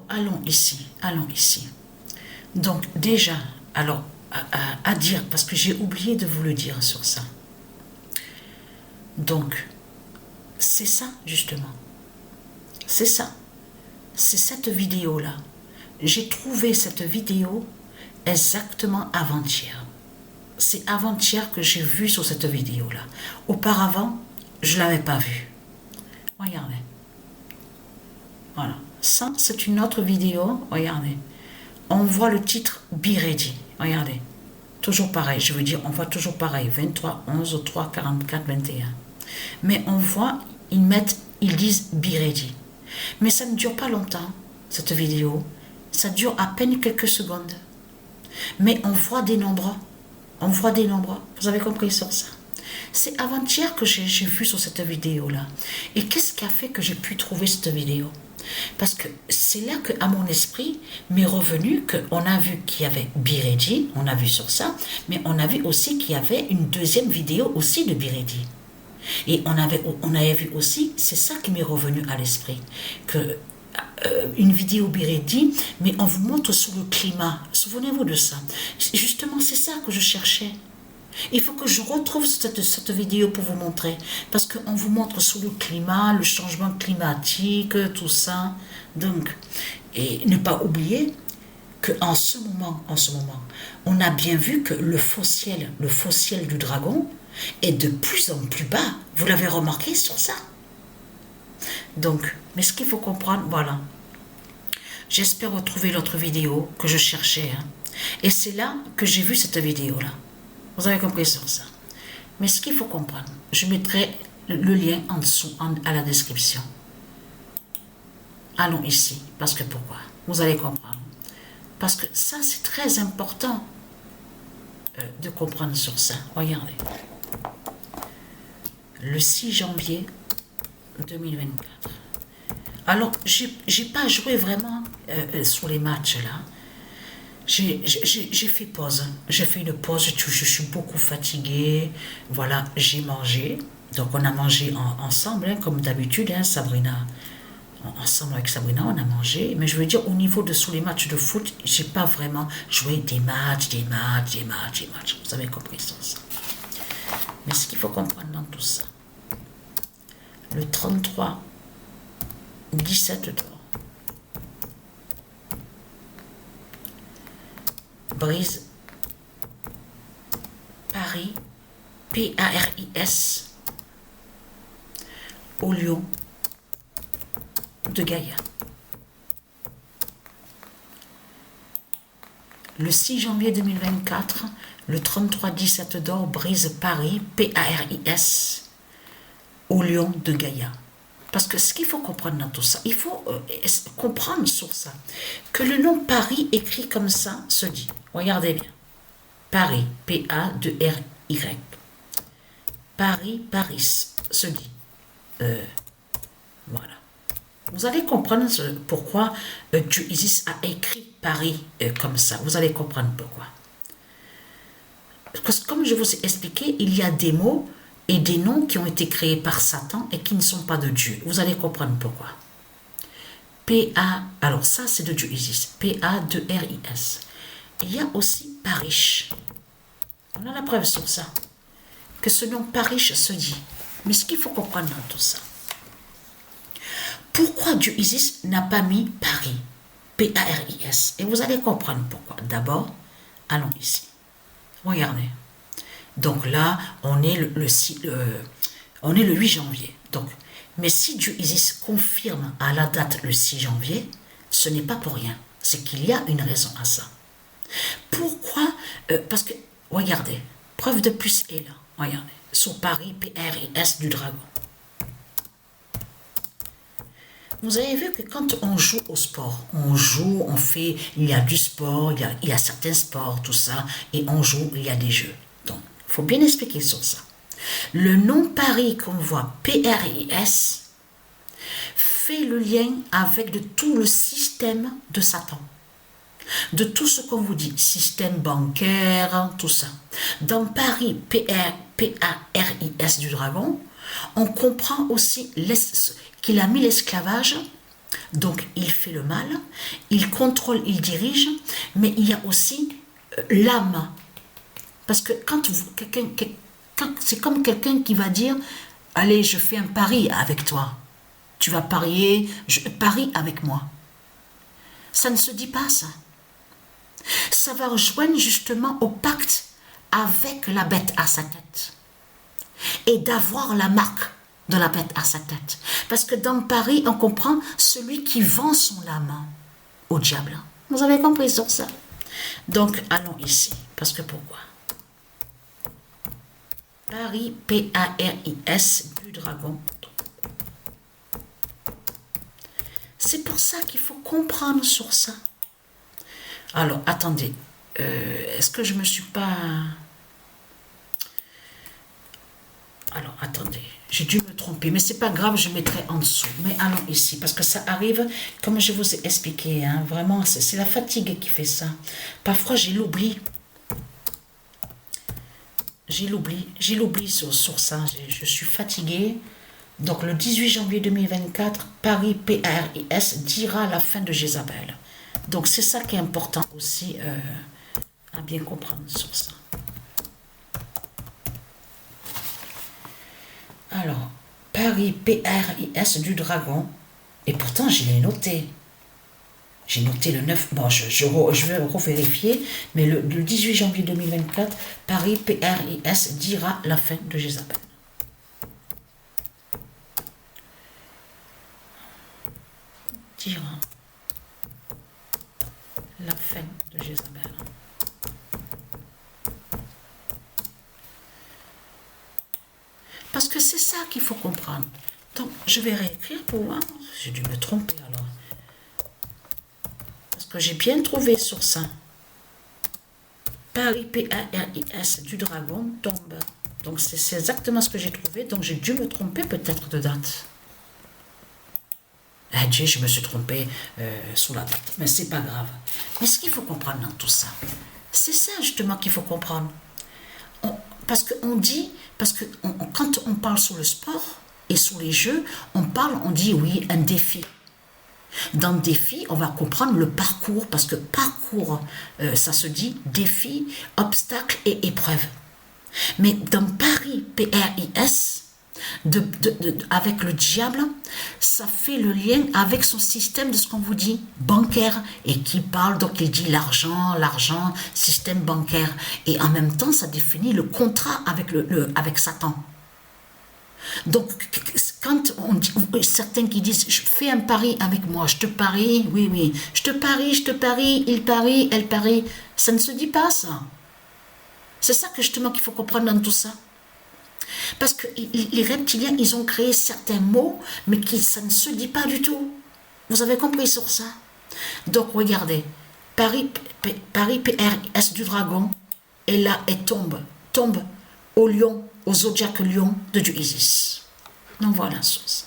allons ici, allons ici. Donc déjà, alors, à dire, parce que j'ai oublié de vous le dire sur ça. Donc, c'est ça, justement. C'est ça. C'est cette vidéo-là. J'ai trouvé cette vidéo exactement avant-hier. C'est avant-hier que j'ai vu sur cette vidéo-là. Auparavant, je ne l'avais pas vue. Regardez. Voilà. Ça, c'est une autre vidéo. Regardez. On voit le titre Be Ready. Regardez. Toujours pareil. Je veux dire, on voit toujours pareil. 23, 11, 3, 44, 21. Mais on voit, ils disent Be Ready. Mais ça ne dure pas longtemps, cette vidéo. Ça dure à peine quelques secondes. Mais on voit des nombres. On voit des nombres. Vous avez compris sur ça? C'est avant-hier que j'ai vu sur cette vidéo-là. Et qu'est-ce qui a fait que j'ai pu trouver cette vidéo? Parce que c'est là qu'à mon esprit m'est revenu qu'on a vu qu'il y avait Be Ready, on a vu sur ça, mais on a vu aussi qu'il y avait une deuxième vidéo aussi de Be Ready. Et on avait vu aussi, c'est ça qui m'est revenu à l'esprit, que une vidéo Be Ready, mais on vous montre sous le climat. Souvenez-vous de ça. Justement, c'est ça que je cherchais. Il faut que je retrouve cette vidéo pour vous montrer. Parce qu'on vous montre sous le climat, le changement climatique, tout ça. Donc, et ne pas oublier qu'en ce moment, on a bien vu que le fossiel du dragon est de plus en plus bas. Vous l'avez remarqué sur ça? Donc, mais ce qu'il faut comprendre, voilà. J'espère retrouver l'autre vidéo que je cherchais. Hein. Et c'est là que j'ai vu cette vidéo-là. Vous avez compris sur ça. Mais ce qu'il faut comprendre, je mettrai le lien en dessous, à la description. Allons ici, parce que pourquoi? Vous allez comprendre. Parce que ça, c'est très important de comprendre sur ça. Regardez. Le 6 janvier 2024. Alors, j'ai pas joué vraiment sur les matchs là. J'ai fait pause. J'ai fait une pause. Je suis beaucoup fatiguée. Voilà, j'ai mangé. Donc, on a mangé ensemble, hein, comme d'habitude, hein, Sabrina. Ensemble avec Sabrina, on a mangé. Mais je veux dire, au niveau de sous les matchs de foot, j'ai pas vraiment joué des matchs. Vous avez compris ça. Mais ce qu'il faut comprendre dans tout ça, le 33, 17 d'or. Brise, Paris, Paris, au lion de Gaïa. Le 6 janvier 2024, le 33-17 d'or brise Paris, Paris, au lion de Gaïa. Parce que ce qu'il faut comprendre dans tout ça, il faut comprendre sur ça, que le nom Paris écrit comme ça se dit. Regardez bien. Paris, P-A-2-R-Y. Paris se dit. Voilà. Vous allez comprendre pourquoi Dieu Isis a écrit Paris comme ça. Vous allez comprendre pourquoi. Parce que comme je vous ai expliqué, il y a des mots et des noms qui ont été créés par Satan et qui ne sont pas de Dieu. Vous allez comprendre pourquoi. Alors ça c'est de Dieu Isis. P-A-2-R-I-S. Il y a aussi Parish. On a la preuve sur ça. Que ce nom Parish se dit. Mais ce qu'il faut comprendre dans tout ça. Pourquoi Dieu Isis n'a pas mis Paris? P-A-R-I-S. Et vous allez comprendre pourquoi. D'abord, allons ici. Regardez. Donc là, on est le 8 janvier. Donc, mais si Dieu Isis confirme à la date le 6 janvier, ce n'est pas pour rien. C'est qu'il y a une raison à ça. Pourquoi? Parce que, regardez, preuve de plus est là. Regardez, sur Paris, P-R-I-S du dragon. Vous avez vu que quand on joue au sport, il y a du sport, il y a certains sports, tout ça, et on joue, il y a des jeux. Donc, il faut bien expliquer sur ça. Le nom Paris qu'on voit, P-R-I-S, fait le lien avec tout le système de Satan. De tout ce qu'on vous dit, système bancaire, tout ça. Dans Paris, P-A-R-I-S du dragon, on comprend aussi qu'il a mis l'esclavage Donc, il fait le mal, il contrôle, il dirige, mais il y a aussi l'âme. Parce que c'est comme quelqu'un qui va dire, allez, je fais un pari avec toi. Tu vas parier, je parie avec moi. Ça ne se dit pas, ça. Ça va rejoindre justement au pacte avec la bête à sa tête. Et d'avoir la marque de la bête à sa tête. Parce que dans Paris, on comprend celui qui vend son âme au diable. Vous avez compris sur ça? Donc, allons ici. Parce que pourquoi? Paris, P-A-R-I-S, du dragon. C'est pour ça qu'il faut comprendre sur ça. Alors, attendez. Est-ce que je me suis pas... Alors, attendez. J'ai dû me tromper, mais c'est pas grave, je mettrai en dessous. Mais allons ici, parce que ça arrive, comme je vous ai expliqué, hein, vraiment, c'est la fatigue qui fait ça. Parfois, j'ai l'oubli. J'ai l'oubli sur ça. Je suis fatiguée. Donc, le 18 janvier 2024, Paris, P-A-R-I-S, dira la fin de Jézabel. Donc, c'est ça qui est important aussi à bien comprendre sur ça. Alors, Paris, P-R-I-S du dragon. Et pourtant, je l'ai noté. J'ai noté le 9. Bon, je vais revérifier. Mais le 18 janvier 2024, Paris, P-R-I-S dira la fin de Jézabel. Dira la fin de Jézabel. Parce que c'est ça qu'il faut comprendre. Donc, je vais réécrire pour voir. J'ai dû me tromper alors. Parce que j'ai bien trouvé sur ça. Paris, P-A-R-I-S, du dragon, tombe. Donc, c'est exactement ce que j'ai trouvé. Donc, j'ai dû me tromper peut-être de date. Ah, Dieu, je me suis trompé sous la date. Mais c'est pas grave. Mais ce qu'il faut comprendre dans tout ça, c'est ça justement qu'il faut comprendre. Parce qu'on dit, quand on parle sur le sport et sur les jeux, on dit oui, un défi. Dans le défi, on va comprendre le parcours, parce que parcours, ça se dit défi, obstacle et épreuve. Mais dans Paris, P-R-I-S, avec le diable, ça fait le lien avec son système de ce qu'on vous dit, bancaire, et qui parle, donc il dit l'argent, système bancaire, et en même temps ça définit le contrat avec Satan. Donc quand on dit, certains qui disent je fais un pari avec moi, je te parie, oui, je te parie, il parie, elle parie, ça ne se dit pas ça. C'est ça que justement qu'il faut comprendre dans tout ça. Parce que les reptiliens, ils ont créé certains mots, mais ça ne se dit pas du tout. Vous avez compris sur ça? Donc, regardez. Paris, P-R-I-S du dragon, et là, elle tombe au lion, au zodiaque lion de Dieu Isis. Donc, voilà sur ça.